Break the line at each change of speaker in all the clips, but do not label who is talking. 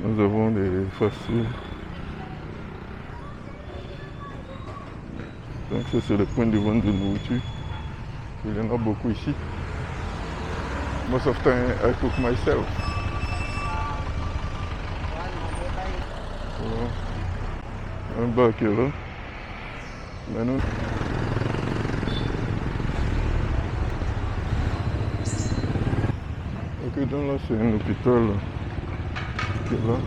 Nous avons des fast-food. Donc ça c'est le point de vente de nourriture. Il y en a beaucoup ici. Most of the time I cook myself. So, I'm back here là. Maintenant. Ok, donc là c'est un hôpital là, qui est là.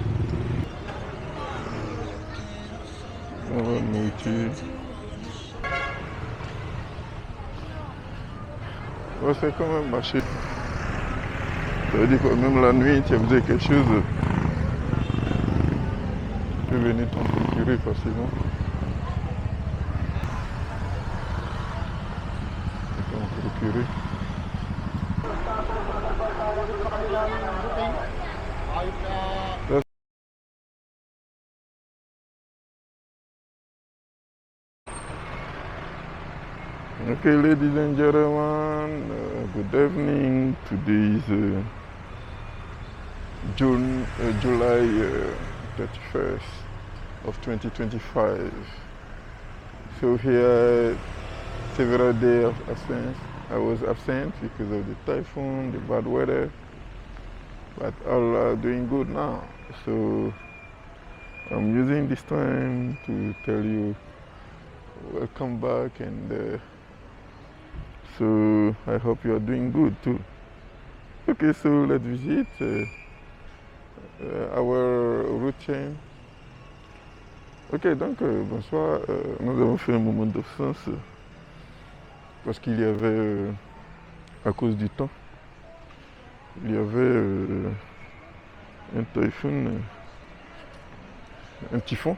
On va nourriture. Ouais, c'est quand même marché. Ça veut dire que même la nuit, tu faisais quelque chose, tu peux venir t'en procurer facilement. T'en procurer. Okay, ladies and gentlemen, good evening. Today is July 31st of 2025. So here, several days of absence. I was absent because of the typhoon, the bad weather, but all are doing good now. So I'm using this time to tell you welcome back, and so I hope you are doing good too. Okay, so let's visit our routine. Ok, donc bonsoir. Nous avons fait un moment d'absence parce qu'il y avait, à cause du temps, il y avait un typhon, un typhon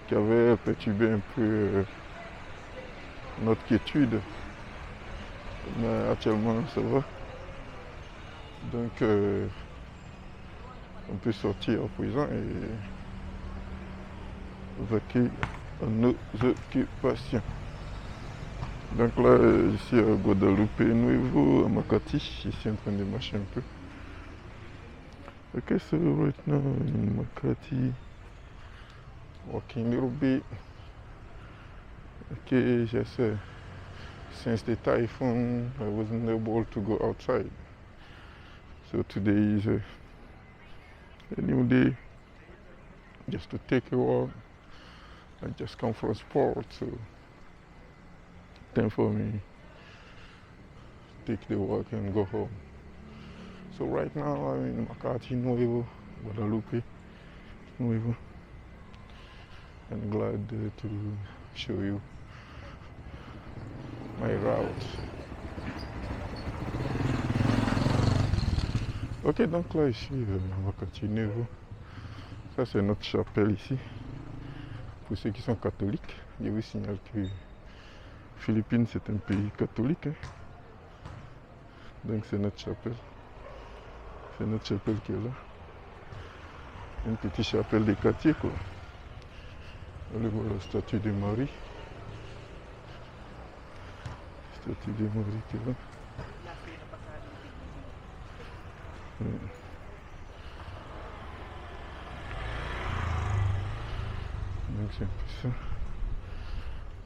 qui avait perturbé un peu notre quiétude. Mais actuellement, ça va. Donc, on peut sortir à présent et vaquer à nos occupations. Donc là, je suis à Guadalupe Nuevo, à Makati. Je suis en train de marcher un peu. Okay, so right now in Makati, walking a little bit. Okay, just since the typhoon, I wasn't able to go outside. So today is a new day, just to take a walk. I just come from sport, so time for me take the walk and go home. So right now I'm in Makati Nuevo, Guadalupe Nuevo. I'm glad to show you my route. Ok, donc là ici, Makati Nuevo. Ça c'est notre chapelle ici. Pour ceux qui sont catholiques, je vous signale que Philippines c'est un pays catholique. Hein. Donc c'est notre chapelle. C'est notre chapelle qui est là. Une petite chapelle des quartiers quoi. Allez voir la statue de Marie. Statue de Marie qui est là. Donc c'est un peu ça.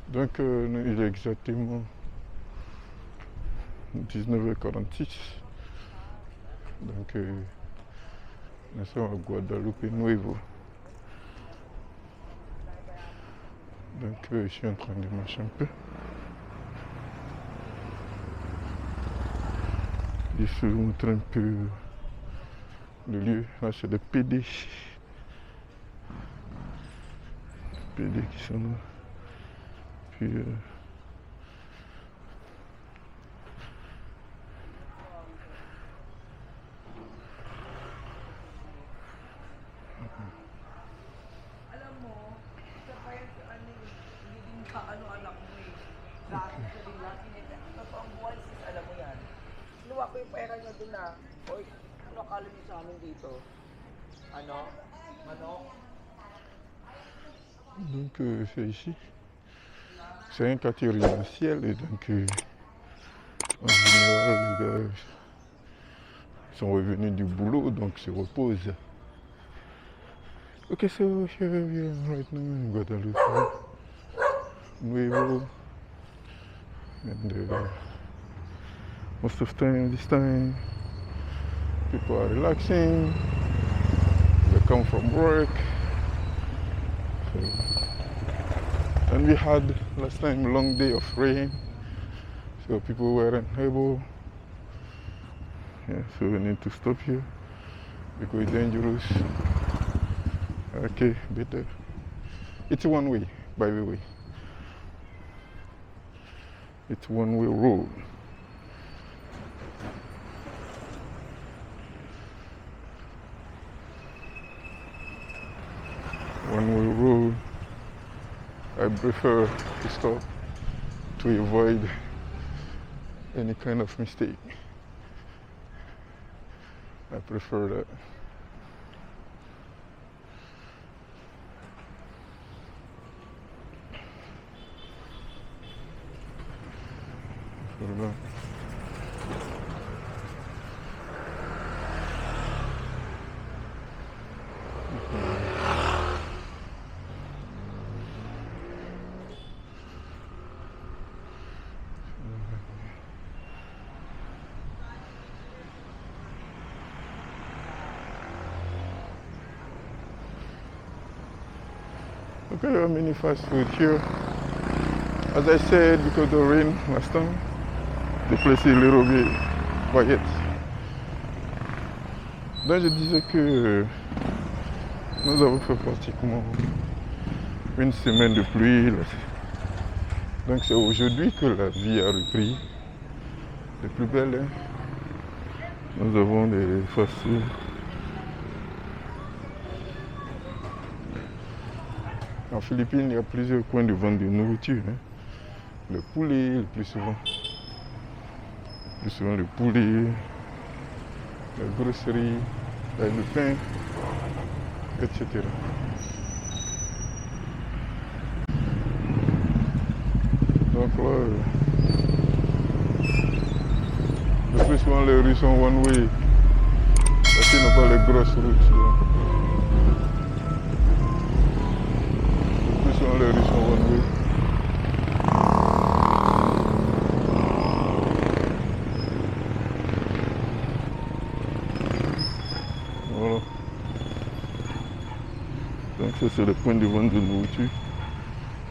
Donc il est exactement 19h46. Donc nous sommes à Guadalupe Nuevo. Donc je suis en train de marcher un peu. Je vais vous montrer un peu le lieu. Là c'est le PD. PD qui sont là. Puis donc c'est ici. C'est un quartier résidentiel et donc en général les gars sont revenus du boulot donc se reposent. Okay, so here we are right now in Guadalupe, Nuevo, and most of this time, people are relaxing. They come from work. So, and we had last time a long day of rain, so people weren't able. Yeah, so we need to stop here because it's dangerous. Okay, better. It's one way, by the way. It's one-way road. One-way road. I prefer to stop to avoid any kind of mistake. I prefer that. Voilà. Okay, there are many fast food here. As I said, because of the rain last time, the place est a little bit quiet. Donc je disais que nous avons fait pratiquement une semaine de pluie. Donc c'est aujourd'hui que la vie a repris. Les plus belles. Hein. Nous avons des fast-food. En Philippines, il y a plusieurs coins de vente de nourriture. Hein. Le poulet, le plus souvent. Plus souvent le poulet, la grosserie, le pain, etc. Donc là, le plus souvent les rues sont one way, parce qu'ils n'ont pas les grosses routes. Donc. Le plus souvent les rues sont one way. Voilà. Donc ça c'est le point de vente de nourriture.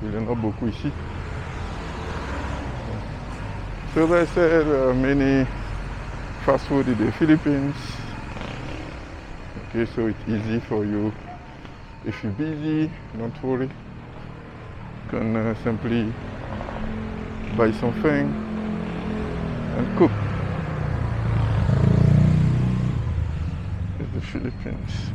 Il y en a beaucoup ici. So as I said, there are many fast food in the Philippines. Okay, so it's easy for you. If you're busy, don't worry. You can simply buy something and cook. It's the Philippines.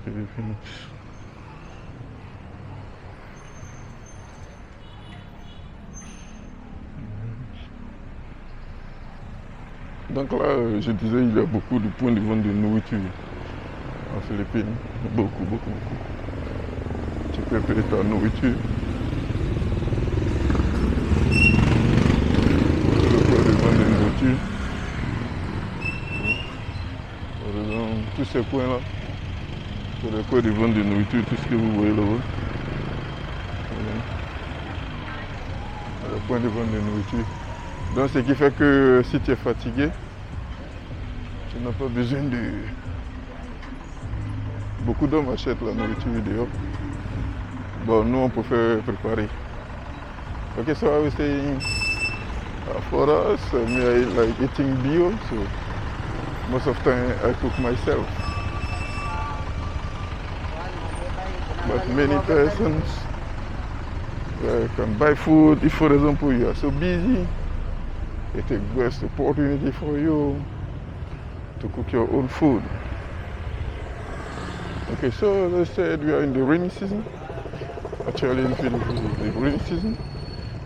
Philippines. Donc là, je disais, il y a beaucoup de points de vente de nourriture en Philippines. Beaucoup. Tu peux payer ta nourriture. Le point de vente de nourriture. Dans tous ces coins-là. C'est le point de vente de nourriture, tout ce que vous voyez là-bas. Le point de vente de nourriture. Donc ce qui fait que si tu es fatigué, tu n'as pas besoin de... Beaucoup d'hommes achètent la nourriture dehors. Bon, nous on préfère préparer. Okay, so I was saying, for us, me I like eating bio, so most of the time I cook myself. But many persons can buy food. If, for example, you are so busy, it's a best opportunity for you to cook your own food. Okay, so as I said, we are in the rainy season. Actually, in Philippines, it's the rainy season.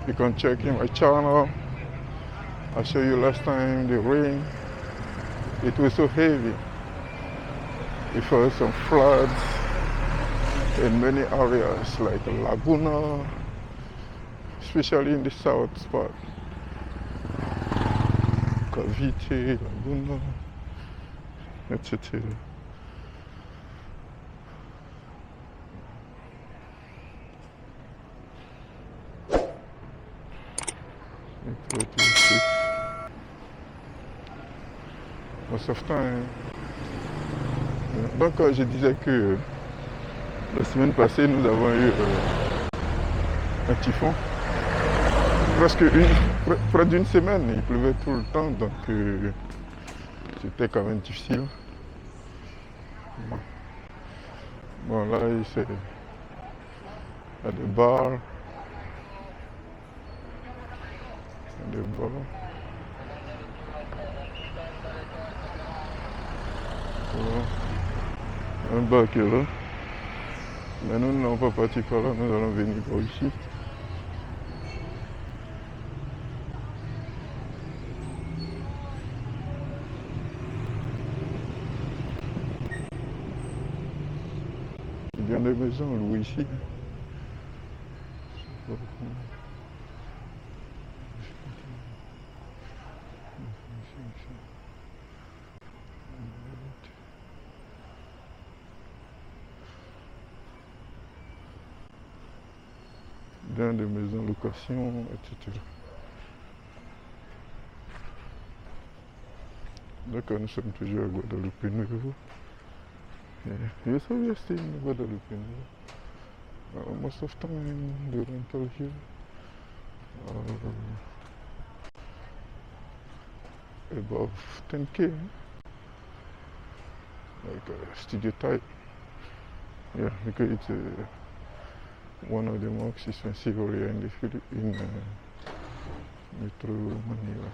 You can check in my channel. I showed you last time the rain. It was so heavy. It was some floods in many areas like Laguna, especially in the south part. Cavite, Laguna, etc. En sortant, donc je disais que la semaine passée nous avons eu un typhon. Près d'une semaine, il pleuvait tout le temps, donc c'était quand même difficile. Bon là il y a des bars. Des bars. Voilà. Un bar qui est là. Mais nous n'allons pas partir par là, nous allons venir par ici. Il y a des maisons louées ici. Dans des maisons location, etc. D'accord, nous sommes toujours à Guadeloupe Nouveau. You're so we are staying in Guadeloupe Nouveau. Most of time the rental here above 10K, like studio type. Yeah, because it's one of the most expensive area in Metro Manila.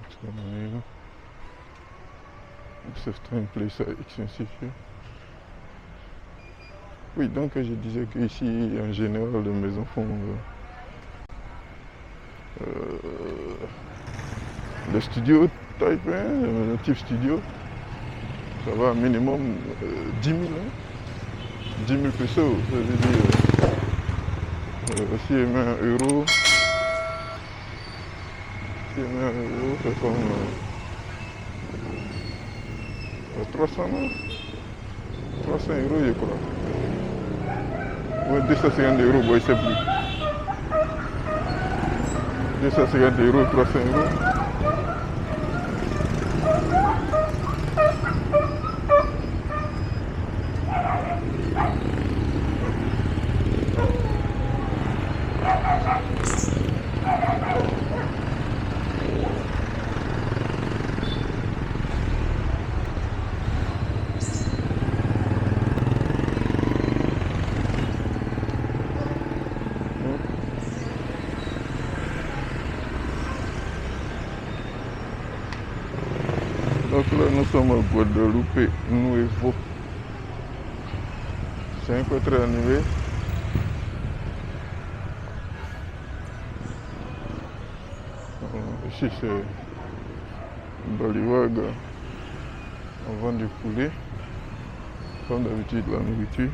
Metro Manila. Certains places are expensive here. Oui, donc je disais qu'ici, en général, les maisons font le studio type, un type studio. Ça va minimum 10 000, hein? 10 000 pesos, ça veut dire si elle met 1 euro, c'est comme 300 euros, je crois. Ou 250 euros, bon, je ne sais plus. 250 euros, 300 euros. Donc là, nous sommes à Guadeloupe Nouveau. C'est un peu très animé. Ici, c'est Baliwag. On vend du poulet. Comme d'habitude, la nourriture.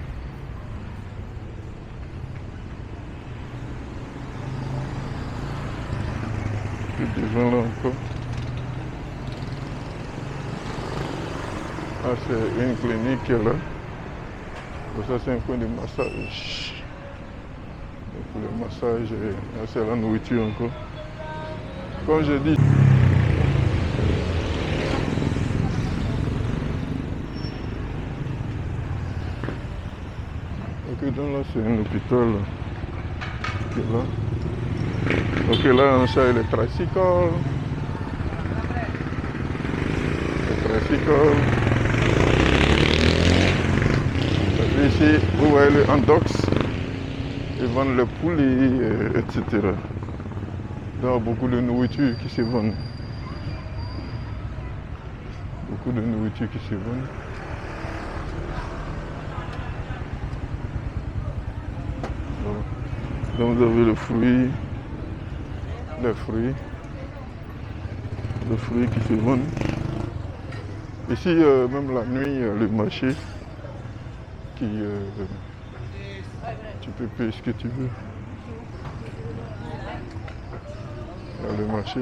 Plus de gens là encore. Ah, c'est une clinique qui est là. Ça, c'est un point de massage. Donc, pour le massage, c'est la nourriture encore. Comme je dis, ok, donc là, c'est un hôpital qui est là. Ok, là, on cherche les tricycles. Ici, vous voyez le Andox, ils vendent le poulet, etc. Donc beaucoup de nourriture qui se vend. Beaucoup de nourriture qui se vend. Voilà. Donc vous avez les fruits qui se vendent. Ici, même la nuit, le marché, tu peux payer ce que tu veux. Dans le marché.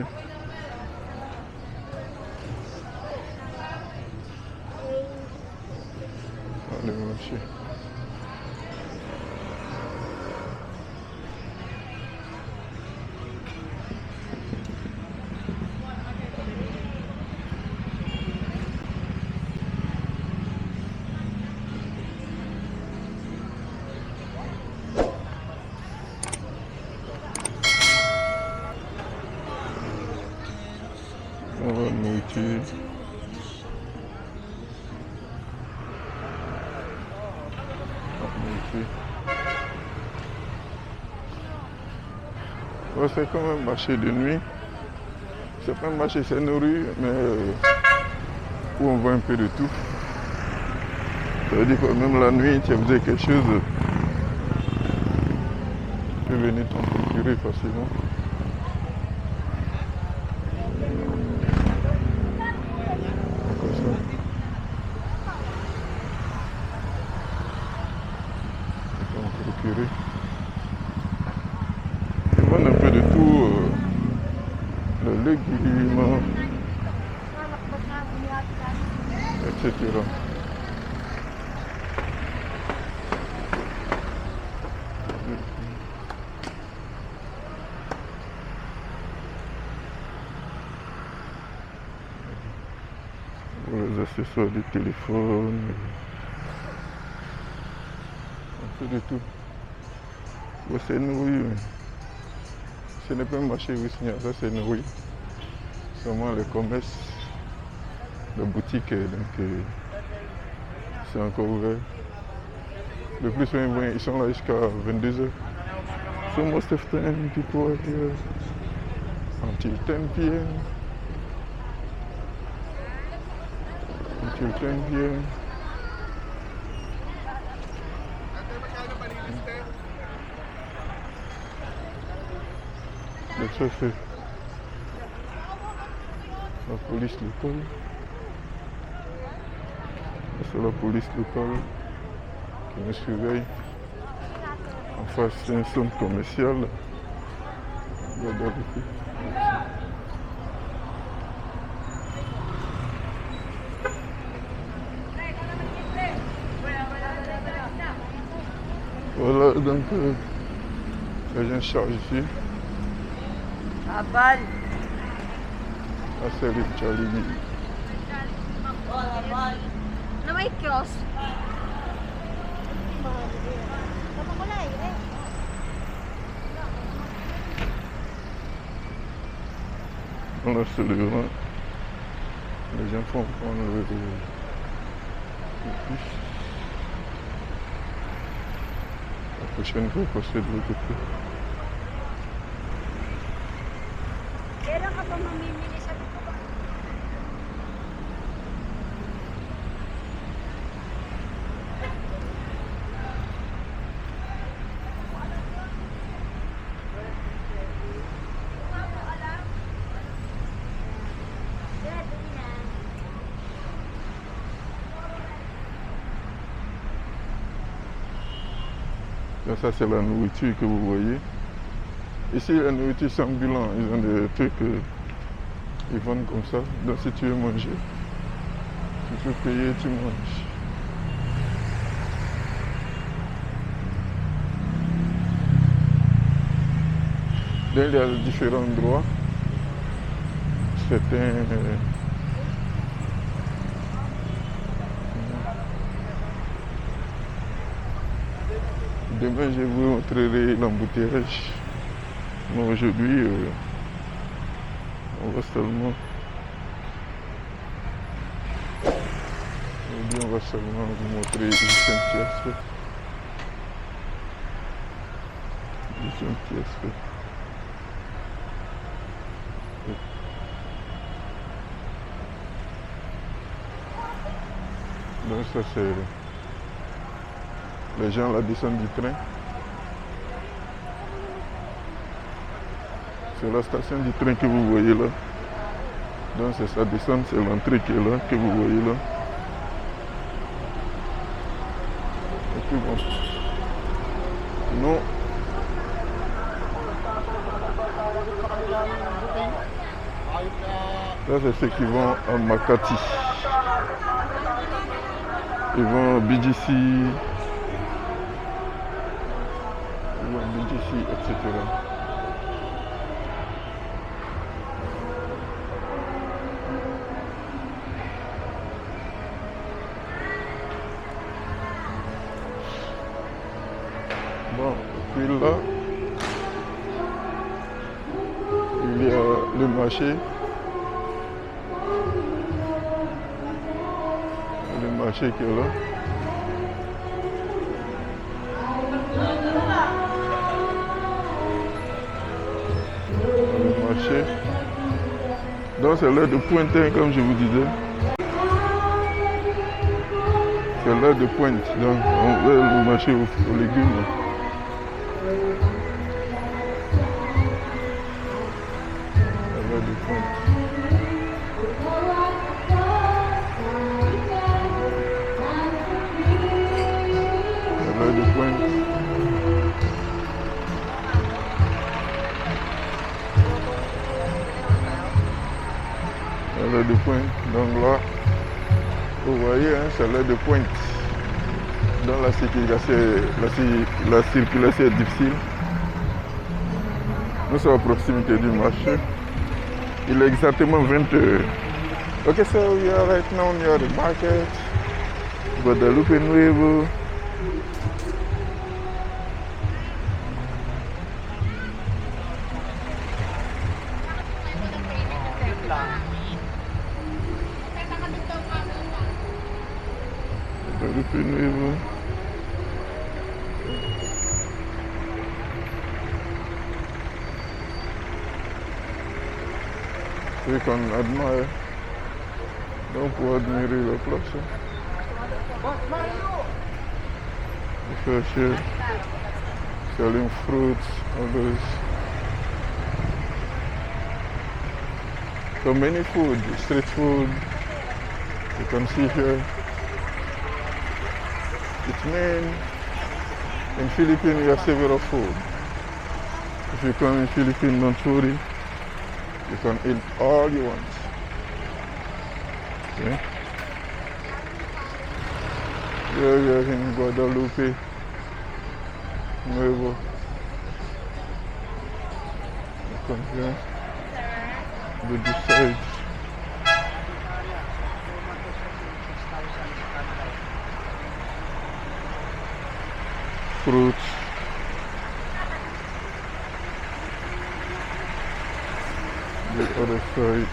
Dans le marché. On va nourriture. Ouais, c'est comme un marché de nuit. C'est pas un marché, c'est une rue, mais où on voit un peu de tout. Ça veut dire que même la nuit, tu as besoin de quelque chose, tu peux venir t'en procurer facilement. Comme ça. T'en procurer. Ils vendent un peu de tout, les légumes, etc. Les accessoires du téléphone, un peu de tout. Ouais, c'est une rue. Ce n'est pas un marché russe, ça c'est une rue. Seulement les commerces, les boutiques, donc c'est encore ouvert. Le plus souvent, ils sont là jusqu'à 22h. So most of the time people are here until 10 p.m. Until 10 p.m. Donc ça c'est la police locale. C'est la police locale qui me surveille. En face c'est un centre commercial. Voilà donc les gens chargent ici.
Abal.
Ah, c'est le Charlie.
Na may cross.
Là c'est le rang. Les gens font prendre le bus. La prochaine fois, passer de l'autre côté.
Kailan ka ba mamimili sa dito ba?
Donc ça c'est la nourriture que vous voyez. Ici la nourriture c'est ambulant, ils ont des trucs, ils vendent comme ça. Donc si tu veux manger, tu peux payer, tu manges. Donc il y a différents endroits. Certains demain je vous montrerai l'embouteillage. Mais aujourd'hui on va seulement vous montrer juste un petit aspect. Juste un petit aspect. Donc ça c'est les gens la descendent du train. C'est la station du train que vous voyez là. Donc c'est ça descend, c'est l'entrée qui est là, que vous voyez là. Et puis bon. Sinon, Ça, c'est ceux qui vont à Makati. Ils vont à BGC. Ils vont à BGC, etc. Bon, puis là, il y a le marché. Le marché qui est là. Le marché. Donc c'est l'heure de pointe, comme je vous disais. C'est l'heure de pointe. Donc on va au marché aux légumes. C'est l'heure de pointe. C'est l'heure de pointe. C'est l'heure de pointe. Donc là, vous voyez, hein, c'est l'heure de pointe. Dans la circulation est difficile. Nous sommes à proximité du marché. Il est exactement 20 heures. Okay, so we are right now near the market. Guadalupe Nuevo. Guadalupe Nuevo. We can admire. Donc pour admirer la place. The fish here, selling fruits, others. So many food, street food. You can see here. It means in Philippines you have several food. If you come in Philippines, don't worry. You can eat all you want. Okay. Here we are in Guadalupe Nuevo. You come here to this side. Fruits. The other side.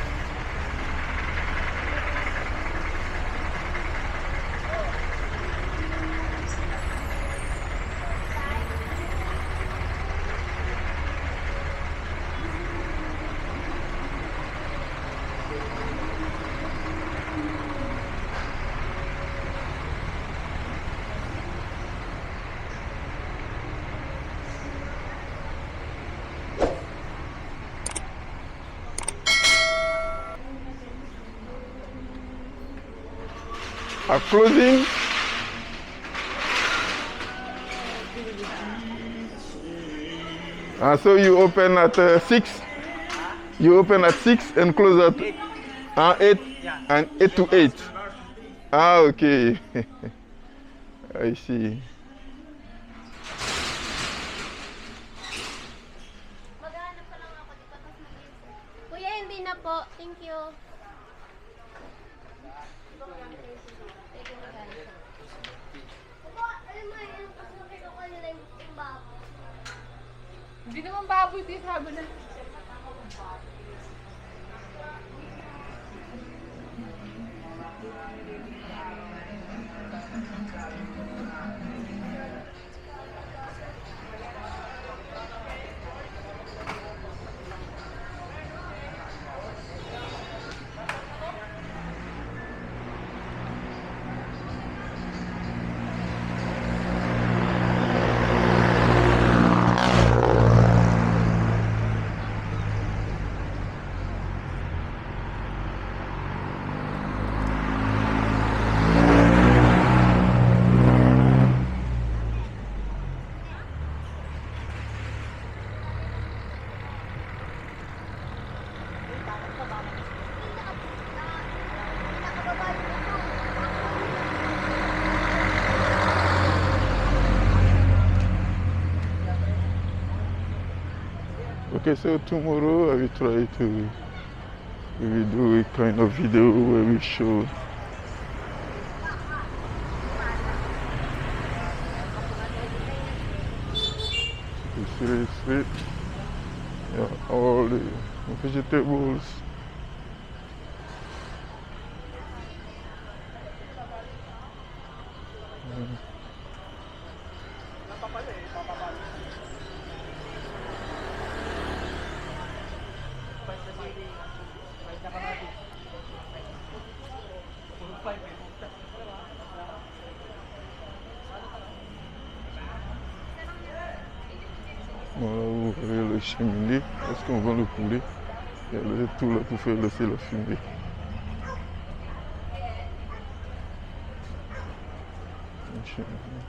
Are closing. So you open at 6. You open at 6 and close at 8 and 8 to 8. Okay. I see.
Maghanap pa lang ako dito. Kuya, hindi na po. Thank you.
Hindi naman baboy dito, sabi na.
Okay, so tomorrow I will try to we will do a kind of video where we show the city street, yeah, all the vegetables. Voilà, vous voyez le cheminée, est-ce qu'on vend le poulet? Il y a le tout là pour faire laisser la fumée. Un cheminée.